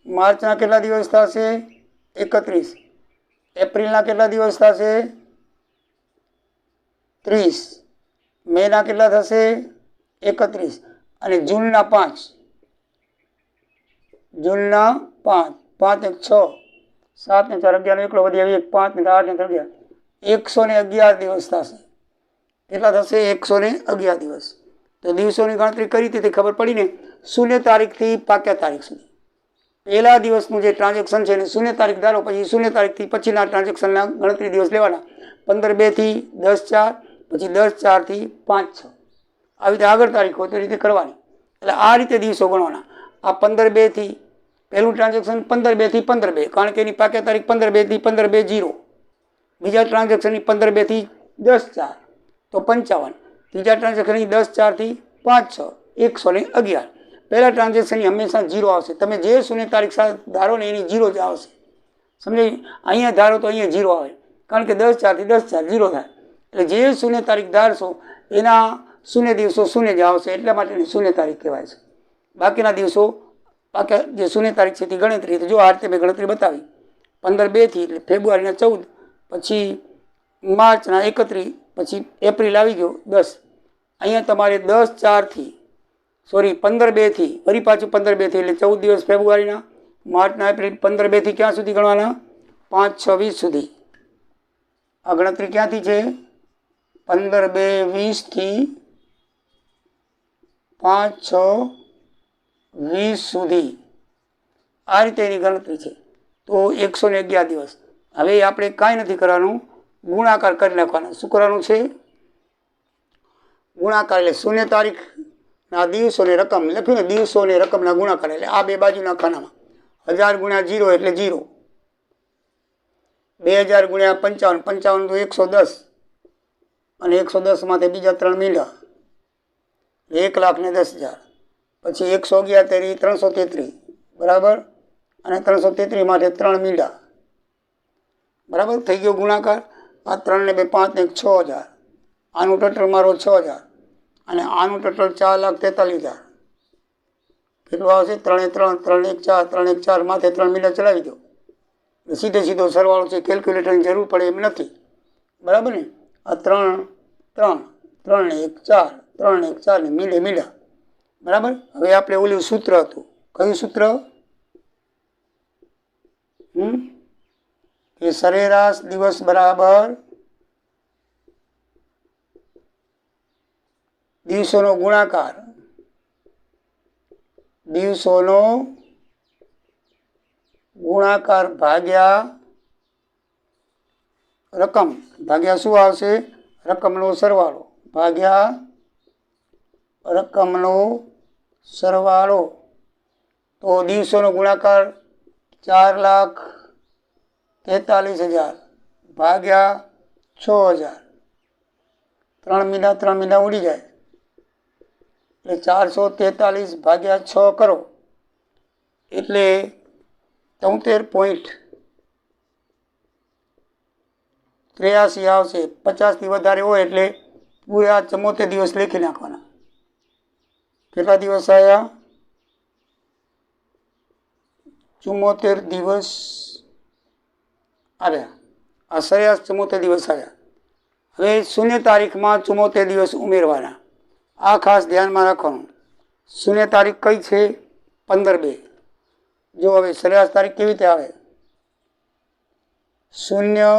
[SPEAKER 1] માર્ચના કેટલા દિવસ થશે? 31. એપ્રિલના કેટલા દિવસ થશે? 30. મેના કેટલા થશે? 31. અને જૂનના 5. જૂનના 5. 5 1 6, 7 ને 4 11 એકલો વધી આવી 1 5 ને 8 ને 11 111 દિવસ થશે. કેટલા થશે? 111 દિવસ. તો દિવસોની ગણતરી કરી હતી ખબર પડી ને. શૂન્ય તારીખથી પાક્યા તારીખ સુધી પહેલા દિવસનું જે ટ્રાન્ઝેક્શન છે એને શૂન્ય તારીખ ધારો, પછી શૂન્ય તારીખથી પછીના ટ્રાન્ઝેક્શનના ગણતરી દિવસ લેવાના. 15 2 થી 10 4, પછી 10 4 થી 5 6, આવી રીતે આગળ તારીખ હોય તો રીતે કરવાની. એટલે આ રીતે દિવસો ગણવાના. આ 15 2 થી પહેલું ટ્રાન્ઝેક્શન 15 2 થી 15 2, કારણ કે એની પાક્યા તારીખ 15 2 થી 15 2 0. બીજા ટ્રાન્ઝેક્શનની 15 2 થી 10 4 તો 55. ત્રીજા ટ્રાન્ઝેક્શનની 10 4 થી 5 6 111. પહેલા ટ્રાન્ઝેક્શનની હંમેશા 0 આવશે. તમે જે શૂન્ય તારીખ સાથે ધારો ને એની 0 જ આવશે, સમજાય? અહીંયા ધારો તો અહીંયા 0 આવે, કારણ કે 10 4 થી 10 4 0 થાય. એટલે જે શૂન્ય તારીખ ધારશો એના શૂન્ય દિવસો શૂન્ય જ આવશે, એટલા માટે શૂન્ય તારીખ કહેવાય છે. બાકીના દિવસો પાક્યા જે શૂન્ય તારીખ છે તે ગણતરી. તો જો આ રીતે મેં ગણતરી બતાવી. 15 2 થી એટલે ફેબ્રુઆરીના 14, પછી માર્ચના 31, પછી એપ્રિલ આવી ગયો 10. અહીંયા તમારે 10 4 થી 15 2 થી ફરી પાછું 15 2 થી એટલે 14 દિવસ ફેબ્રુઆરીના. માર્ચના એપ્રિલ 15 2 થી ક્યાં સુધી ગણવાના? 5 6 20 સુધી. આ ગણતરી ક્યાંથી છે? 15 2 20 થી 5 6 20 સુધી. આ રીતે એની ગણતરી છે. તો 111 દિવસ. હવે આપણે કાંઈ નથી કરવાનું, ગુણાકાર કરી નાખવાનો. શું કરવાનું છે? ગુણાકાર. એટલે શૂન્ય તારીખના દિવસોની રકમ લખ્યું ને, દિવસોની રકમના ગુણાકાર. એટલે આ બે બાજુના ખાનામાં 1000 ગુણ્યા 0 એટલે 0, 2000 ગુણ્યા 55, 55 તો 110, અને 110 માંથી બીજા 3 મીંડા 1,10,000. પછી 111 333, બરાબર. અને 333 માટે 3 મીંડા, બરાબર. થઈ ગયો ગુણાકાર. આ 3 ને 2 5 ને 1 6000. આનું ટોટલ મારો 6000, અને આનું ટોટલ 4,43,000. કેટલું આવશે? 3 3 3 1 4 3 1 4 માથે 3 મીંડા ચડાવી દો. સીધે સીધો સરવાળો છે, કેલ્ક્યુલેટરની જરૂર પડે એમ નથી, બરાબર ને. આ 3 3 3 ને 1 4 3 ને 1 4 ને મીંડે મીંડા, બરાબર. હવે આપણે ઓલું સૂત્ર હતું કયું સૂત્ર? કે સરેરાશ દિવસ બરાબર દિવસોનો ગુણાકાર, દિવસોનો ગુણાકાર ભાગ્યા રકમ, ભાગ્યા શું આવશે? રકમનો સરવાળો, ભાગ્યા રકમનો સરવાળો. તો દિવસોનો ગુણાકાર 4,43,000 ભાગ્યા 6,000. 3 મહિના ઉડી જાય એટલે 443 ભાગ્યા 6 કરો એટલે 73.83 આવશે. 50થી વધારે હોય એટલે પૂરા 74 દિવસ લખી નાખવાના. કેટલા દિવસ આવ્યા? 74 દિવસ આવ્યા. આ સરેરાશ 74 દિવસ આવ્યા. હવે શૂન્ય તારીખમાં 74 દિવસ ઉમેરવાના. આ ખાસ ધ્યાનમાં રાખવાનું. શૂન્ય તારીખ કઈ છે? 15/2. જો હવે સરેરાશ તારીખ કેવી રીતે આવે? શૂન્ય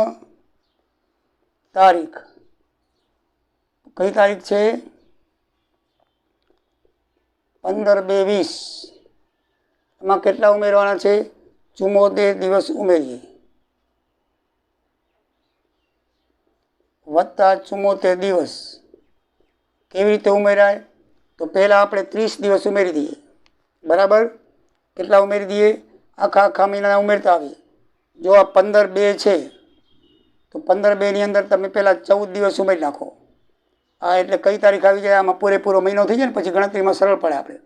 [SPEAKER 1] તારીખ કઈ તારીખ છે? 15/2/20. એમાં કેટલા ઉમેરવાના છે? 74 દિવસ ઉમેરીએ વત્તા 74 દિવસ. કેવી રીતે ઉમેરાય? તો પહેલાં આપણે 30 દિવસ ઉમેરી દઈએ. બરાબર? કેટલા ઉમેરી દઈએ? આખા મહિના ઉમેરતા આવીએ. જો આ 15/2 છે તો 15/2 અંદર તમે પહેલાં 14 દિવસ ઉમેરી નાખો. આ એટલે કઈ તારીખ આવી જાય? આમાં પૂરેપૂરો મહિનો થઈ જાય ને પછી ગણતરીમાં સરળ પડે. આપણે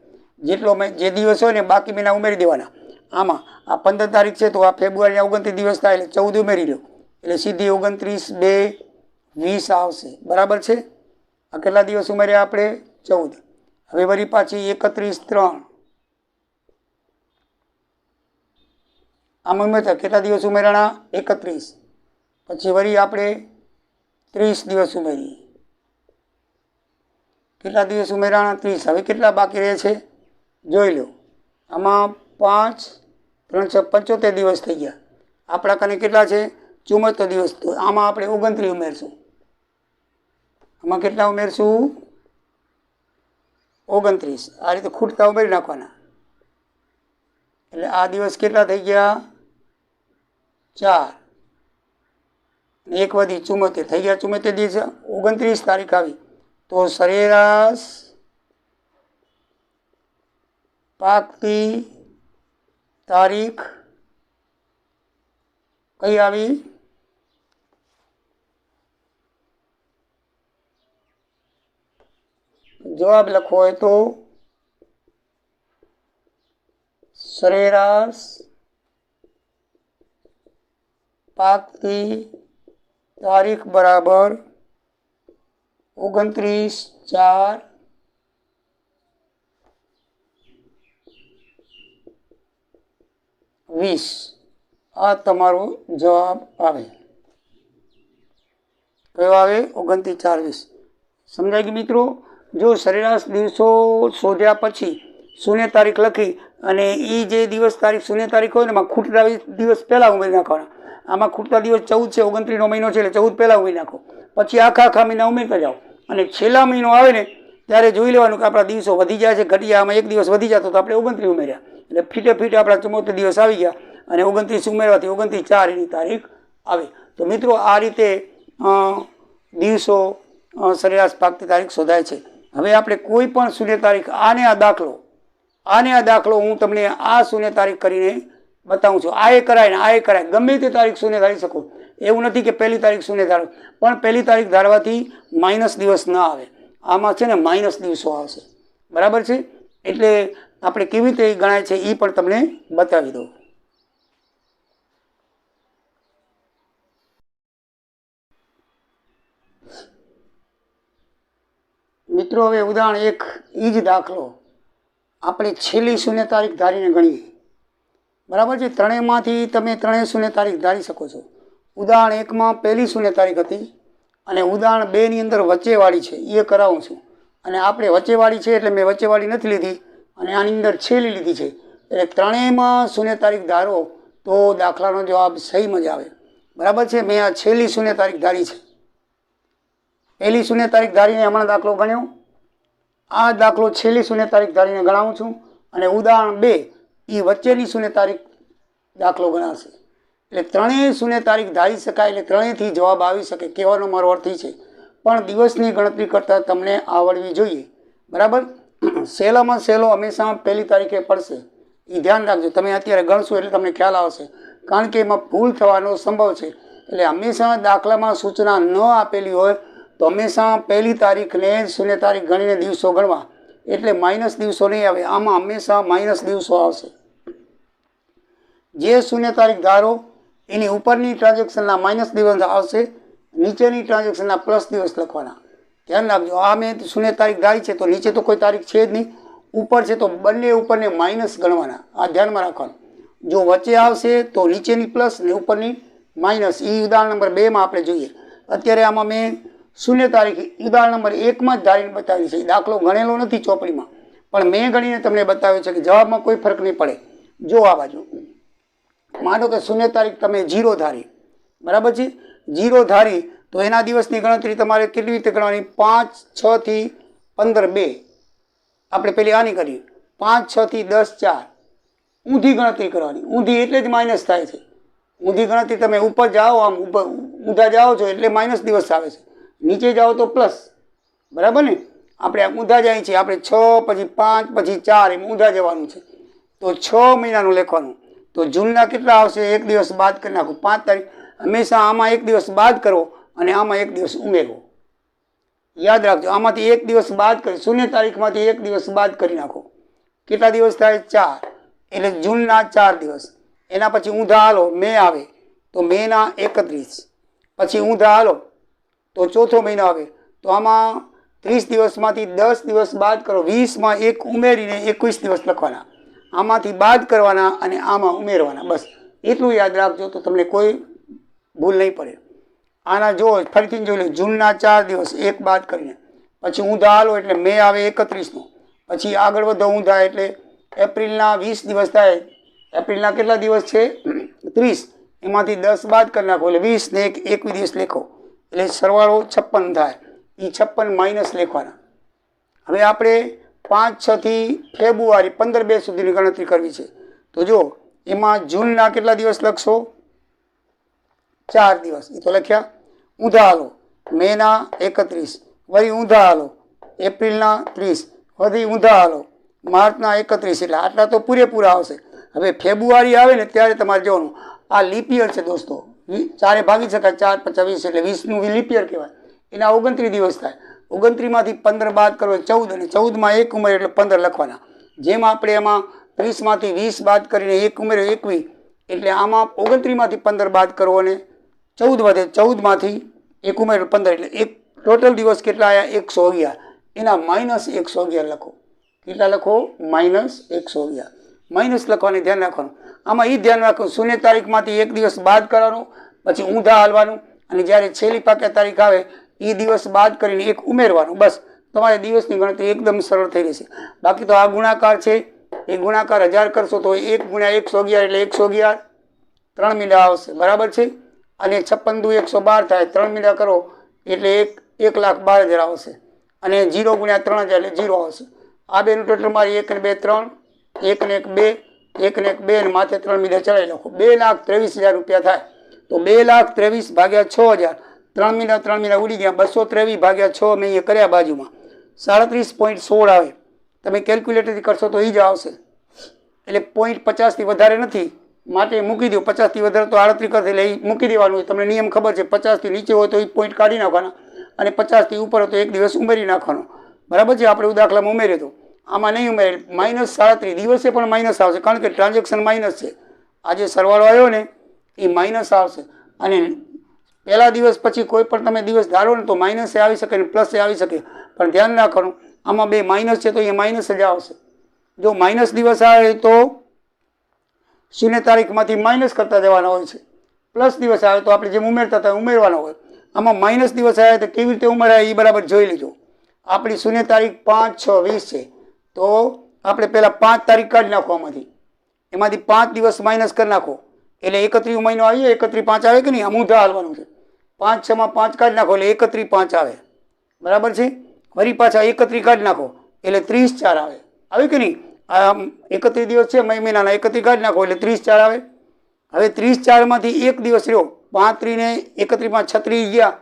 [SPEAKER 1] જેટલો જે દિવસ હોય ને બાકી મહિના ઉમેરી દેવાના. આમાં આ 15 તારીખ છે તો આ ફેબ્રુઆરીના 29 દિવસ થાય એટલે 14 ઉમેરી લો એટલે સીધી 29/2/20 આવશે. બરાબર છે? આ કેટલા દિવસ ઉમેર્યા આપણે? 14. હવે વળી પાછી 31/3 આમાં ઉમેરતા કેટલા દિવસ ઉમેરાણા? 31. પછી વળી આપણે 30 દિવસ ઉમેરીએ. કેટલા દિવસ ઉમેરાણા? 30. હવે કેટલા બાકી રહે છે જોઈ લો. આમાં 5 3 6 75 દિવસ થઈ ગયા. આપણા કને કેટલા છે? 74 દિવસ. તો આમાં આપણે 29 ઉમેરશું. આમાં કેટલા ઉમેરશું? 29. આ રીતે ખૂટતા ઉમેરી નાખવાના. એટલે આ દિવસ કેટલા થઈ ગયા? 4. એક વધી 74 થઈ ગયા. 74 દિવસ 29 તારીખ આવી તો સરેરાશ પાકતી તારીખ કઈ આવી? જવાબ લખવો હોય તો સરેરાશ પાકતી તારીખ બરાબર 29/4/20. આ તમારો જવાબ આવે. કયો આવે? 29/4/20. સમજાય ગયું મિત્રો? જો સરેરાશ દિવસો શોધ્યા પછી શૂન્ય તારીખ લખી અને એ જે દિવસ તારીખ શૂન્ય તારીખ હોય ને એમાં ખૂટતા દિવસ પહેલાં ઉમેરી નાખવાના. આમાં ખૂટતા દિવસ 14 છે, 29નો મહિનો છે એટલે 14 પહેલાં ઉમેરી નાખો. પછી આખા મહિના ઉમેરતા જાઓ અને છેલ્લા મહિનો આવે ને ત્યારે જોઈ લેવાનું કે આપણા દિવસો વધી જાય છે ઘટી. આમાં એક દિવસ વધી જતો તો આપણે 29 ઉમેર્યા એટલે ફીટે આપણા 74 દિવસ આવી ગયા અને 29 ઉમેરવાથી 29/4 એની તારીખ આવે. તો મિત્રો આ રીતે દિવસો સરેરાશ પાકતી તારીખ શોધાય છે. હવે આપણે કોઈ પણ શૂન્ય તારીખ આને આ દાખલો હું તમને આ શૂન્ય તારીખ કરીને બતાવું છું. આ એ કરાય ને આ એ કરાય, ગમે તે તારીખ શૂન્ય ધારી શકો. એવું નથી કે પહેલી તારીખ શૂન્ય ધારો, પણ પહેલી તારીખ ધારવાથી માઇનસ દિવસ ના આવે. આમાં છે ને માઇનસ દિવસો આવશે. બરાબર છે? એટલે આપણે કેવી રીતે ગણાય છે એ પણ તમને બતાવી દઉં. મિત્રો હવે ઉદાહરણ 1 એ જ દાખલો આપણે છેલ્લી શૂન્ય તારીખ ધારીને ગણીએ. બરાબર છે? ત્રણેયમાંથી તમે ત્રણેય શૂન્ય તારીખ ધારી શકો છો. ઉદાહરણ 1માં પહેલી શૂન્ય તારીખ હતી અને ઉદાહરણ 2ની અંદર વચ્ચેવાળી છે એ કરાવું છું. અને આપણે વચ્ચેવાળી છે એટલે મેં વચ્ચેવાળી નથી લીધી અને આની અંદર છેલ્લી લીધી છે. એટલે ત્રણેયમાં શૂન્ય તારીખ ધારો તો દાખલાનો જવાબ સહીમાં જ આવે. બરાબર છે. મેં આ છેલ્લી શૂન્ય તારીખ ધારી છે. પહેલી શૂન્ય તારીખ ધારીને હમણાં દાખલો ગણ્યો. આ દાખલો છેલ્લી શૂન્ય તારીખ ધારીને ગણાવું છું અને ઉદાહરણ 2 એ વચ્ચેની શૂન્ય તારીખ દાખલો ગણાશે. એટલે ત્રણેય શૂન્ય તારીખ ધારી શકાય, એટલે ત્રણેયથી જવાબ આવી શકે. કહેવાનો મારો અર્થ છે પણ દિવસની ગણતરી કરતાં તમને આવડવી જોઈએ. બરાબર. સહેલામાં સહેલો હંમેશા પહેલી તારીખે પડશે. એ ધ્યાન રાખજો. તમે અત્યારે ગણશો એટલે તમને ખ્યાલ આવશે, કારણ કે એમાં ભૂલ થવાનો સંભવ છે. એટલે હંમેશા દાખલામાં સૂચના ન આપેલી હોય તો હંમેશા પહેલી તારીખને શૂન્ય તારીખ ગણીને દિવસો ગણવા, એટલે માઇનસ દિવસો નહીં આવે. આમાં હંમેશા માઇનસ દિવસો આવશે. જે શૂન્ય તારીખ ધારો એની ઉપરની ટ્રાન્ઝેક્શનના માઇનસ દિવસ આવશે, નીચેની ટ્રાન્ઝેક્શનના પ્લસ દિવસ લખવાના. ધ્યાન રાખજો. આ મેં શૂન્ય તારીખ ધારી છે તો નીચે તો કોઈ તારીખ છે જ નહીં, ઉપર છે તો બંને ઉપરને માઇનસ ગણવાના. આ ધ્યાનમાં રાખવાનું. જો વચ્ચે આવશે તો નીચેની પ્લસ ને ઉપરની માઇનસ. એ ઉદાહરણ નંબર 2માં આપણે જોઈએ. અત્યારે આમાં મેં શૂન્ય તારીખ ઉદાહરણ નંબર 1માં જ ધારીને બતાવી છે. દાખલો ગણેલો નથી ચોપડીમાં, પણ મેં ગણીને તમને બતાવ્યો છે કે જવાબમાં કોઈ ફરક નહીં પડે. જો આ બાજુ માનો કે શૂન્ય તારીખ તમે 0 ધારી, બરાબર છે. 0 ધારી તો એના દિવસની ગણતરી તમારે કેટલી રીતે કરવાની? 5, 6 થી 15, 2. આપણે પેલી આની કરીએ 5, 6 થી 10, 4. ઊંધી ગણતરી કરવાની. ઊંધી એટલે જ માઇનસ થાય છે. ઊંધી ગણતરી તમે ઉપર જાઓ, આમ ઉપર ઊંધા જાઓ છો એટલે માઇનસ દિવસ આવે છે, નીચે જાઓ તો પ્લસ. બરાબર ને. આપણે ઊંધા જાય છે, આપણે 6 પછી 5 પછી 4 એમ ઊંધા જવાનું છે. તો 6 મહિનાનું લખવાનું. તો જૂનના કેટલા આવશે? એક દિવસ બાદ કરી નાખો. 5 તારીખ. હંમેશા આમાં એક દિવસ બાદ કરો અને આમાં એક દિવસ ઉમેરો. યાદ રાખજો. આમાંથી એક દિવસ બાદ કરી, શૂન્ય તારીખમાંથી એક દિવસ બાદ કરી નાખો. કેટલા દિવસ થાય? 4. એટલે જૂનના 4 દિવસ. એના પછી ઊંધા હાલો, મે આવે તો મેના 31. પછી ઊંધા હાલો તો ચોથો મહિનો આવે. તો આમાં 30 દિવસમાંથી 10 દિવસ બાદ કરો, 20માં એક ઉમેરીને 21 દિવસ લખવાના. આમાંથી બાદ કરવાના અને આમાં ઉમેરવાના. બસ એટલું યાદ રાખજો તો તમને કોઈ ભૂલ નહીં પડે. આના જો ફરીથી જોઈ લો. જૂનના 4 દિવસ એક બાદ કરીને, પછી ઊંધા હાલો એટલે મે આવે 31નો. પછી આગળ વધો ઊંધા એટલે એપ્રિલના 20 દિવસ થાય. એપ્રિલના કેટલા દિવસ છે? 30. એમાંથી 10 બાદ કરી નાખો એટલે 20 ને 21 દિવસ લખો એટલે સરવાળો 56 થાય. એ 56 માઇનસ લખવાના. હવે આપણે 5, 6 થી ફેબ્રુઆરી 15, 2 સુધીની ગણતરી કરવી છે. તો જો એમાં જૂનના કેટલા દિવસ લખશો? 4 દિવસ. એ તો લખ્યા. ઊંધા હાલો મેના 31, વળી ઊંધા હાલો એપ્રિલના 30, વળી ઊંધા હાલો માર્ચના 31. એટલે આટલા તો પૂરેપૂરા આવશે. હવે ફેબ્રુઆરી આવે ને ત્યારે તમારે જોવાનું. આ લીપ યર છે દોસ્તો. 4 ભાગી શકાય. 4, 5, 20 એટલે 20નું લીપ યર કહેવાય. એના 29 દિવસ થાય. 29માંથી 15 બાદ કરો 14 અને 14માં 1 ઉમેર એટલે 15 લખવાના. જેમ આપણે એમાં 30માંથી 20 બાદ કરીને 1 ઉમેર્યો 21, એટલે આમાં 29માંથી 15 બાદ કરો અને 14 વધે. 14માંથી 1 ઉમેર્યો 15 એટલે એક ટોટલ દિવસ કેટલા આવ્યા? 111. એના માઇનસ 111 લખો. કેટલા લખો? માઇનસ 111. માઇનસ લખવાની ધ્યાન રાખવાનું. આમાં એ ધ્યાન રાખવાનું શૂન્ય તારીખમાંથી એક દિવસ બાદ કરવાનું, પછી ઊંધા હાલવાનું અને જ્યારે છેલ્લી પાક્યા તારીખ આવે એ દિવસ બાદ કરીને એક ઉમેરવાનું. બસ તમારે દિવસની ગણતરી એકદમ સરળ થઈ રહેશે. બાકી તો આ ગુણાકાર છે, એ ગુણાકાર 1000 કરશો તો 1 ગુણ્યા 111 એટલે 111 3 મીંડા આવશે. બરાબર છે. અને 56 દુ 112 થાય. 3 મીંડા કરો એટલે 1,12,000 આવશે. અને 0 ગુણ્યા 3000 એટલે 0 આવશે. આ બેનું ટોટલ મારી 1 ને 2 3, 1 ને 1 2, 1 ને 1 2 અને માથે 3 મીંડા ચડાવી નાખો. 2,23,000 રૂપિયા થાય. તો 2,23,000 ભાગ્યા 6,000. 3 મીંડા ઉડી ગયા. 223 ભાગ્યા 6 મેં અહીંયા કર્યા બાજુમાં 37.16 આવે. તમે કેલ્ક્યુલેટરથી કરશો તો એ જ આવશે. એટલે 0.50થી વધારે નથી માટે મૂકી દો. 50થી વધારે તો 38 કરશે એટલે એ મૂકી દેવાનું. તમને નિયમ ખબર છે. 50થી નીચે હોય તો એ પોઈન્ટ કાઢી નાખવાના અને 50થી ઉપર હોય તો એક દિવસ ઉમેરી નાખવાનો. બરાબર છે. આપણે દાખલામાં ઉમેર્યો તો આમાં નહીં ઉમેરે. -37 દિવસે પણ માઇનસ આવશે, કારણ કે ટ્રાન્ઝેક્શન માઇનસ છે. આજે સરવાળો આવ્યો ને એ માઇનસ આવશે. અને પહેલા દિવસ પછી કોઈ પણ તમે દિવસ ધારો ને તો માઇનસ આવી શકે ને પ્લસ આવી શકે, પણ ધ્યાન રાખવાનું આમાં બે માઇનસ છે તો અહીંયા માઇનસ જ આવશે. જો માઇનસ દિવસ આવે તો શૂન્ય તારીખમાંથી માઇનસ કરતા જવાના હોય છે. પ્લસ દિવસ આવે તો આપણે જેમ ઉમેરતા હતા ઉમેરવાનો હોય. આમાં માઇનસ દિવસ આવે તો કેવી રીતે ઉમેરાય એ બરાબર જોઈ લેજો. આપણી શૂન્ય તારીખ 5, 6, 20 છે તો આપણે પહેલાં 5 તારીખ કાઢી નાખો આમાંથી. એમાંથી 5 દિવસ માઇનસ કરી નાખો એટલે 31 મહિનો આવી 31/5 આવે કે નહીં? આમ ઊંધા હાલવાનું છે. 5 6 માં 5 કાઢી નાખો એટલે 31/5 આવે, બરાબર છે. ફરી પાછા 31 કાઢી નાખો એટલે 30/4 આવે, આવે કે નહીં? આમ 31 દિવસ છે મહિનાના, 31 કાઢી નાખો એટલે 30/4 આવે. હવે 30/4 માંથી એક દિવસ રહ્યો, 35 ને 31 36 ગયા,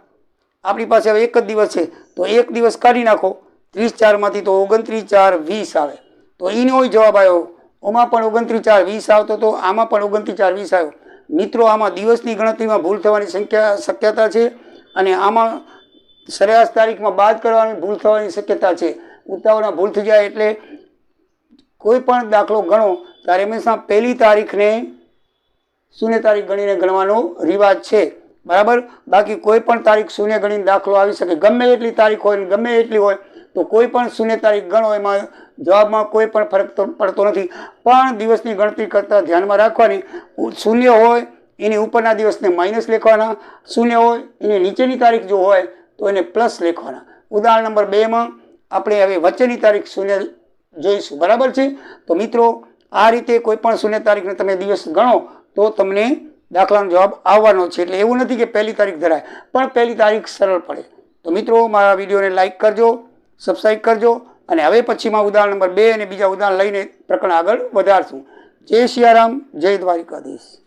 [SPEAKER 1] આપણી પાસે હવે એક જ દિવસ છે તો એક દિવસ કાઢી નાખો 30/4 માંથી તો 29/4 20 આવે. તો એનો જવાબ આવ્યો. આમાં પણ 29/4 20 આવતો તો આમાં પણ 29/4 20 આવ્યો. મિત્રો, આમાં દિવસની ગણતરીમાં ભૂલ થવાની શક્યતા છે અને આમાં સરેરાશ તારીખમાં બાદ કરવાની ભૂલ થવાની શક્યતા છે. ઉતાવળમાં ભૂલ થઈ જાય એટલે કોઈ પણ દાખલો ગણો ત્યારે હંમેશા પહેલી તારીખને શૂન્ય તારીખ ગણીને ગણવાનો રિવાજ છે, બરાબર. બાકી કોઈ પણ તારીખ શૂન્ય ગણીને દાખલો આવી શકે, ગમે એટલી તારીખ હોય ગમે એટલી હોય તો કોઈ પણ શૂન્ય તારીખ ગણો એમાં જવાબમાં કોઈ પણ ફરક તો પડતો નથી. પણ દિવસની ગણતરી કરતાં ધ્યાનમાં રાખવાની, શૂન્ય હોય એની ઉપરના દિવસને માઇનસ લખવાના, શૂન્ય હોય એની નીચેની તારીખ જો હોય તો એને પ્લસ લખવાના. ઉદાહરણ નંબર 2માં આપણે હવે વચ્ચેની તારીખ શૂન્ય જોઈશું, બરાબર છે. તો મિત્રો, આ રીતે કોઈ પણ શૂન્ય તારીખને તમે દિવસ ગણો તો તમને દાખલાનો જવાબ આવવાનો છે. એટલે એવું નથી કે પહેલી તારીખ ધરાય, પણ પહેલી તારીખ સરળ પડે. તો મિત્રો, મારા વિડીયોને લાઇક કરજો, સબસ્ક્રાઈબ કરજો અને હવે પછીમાં ઉદાહરણ નંબર 2 અને બીજા ઉદાહરણ લઈને પ્રકરણ આગળ વધારશું. જય સિયારામ, જય દ્વારિકાધીશ.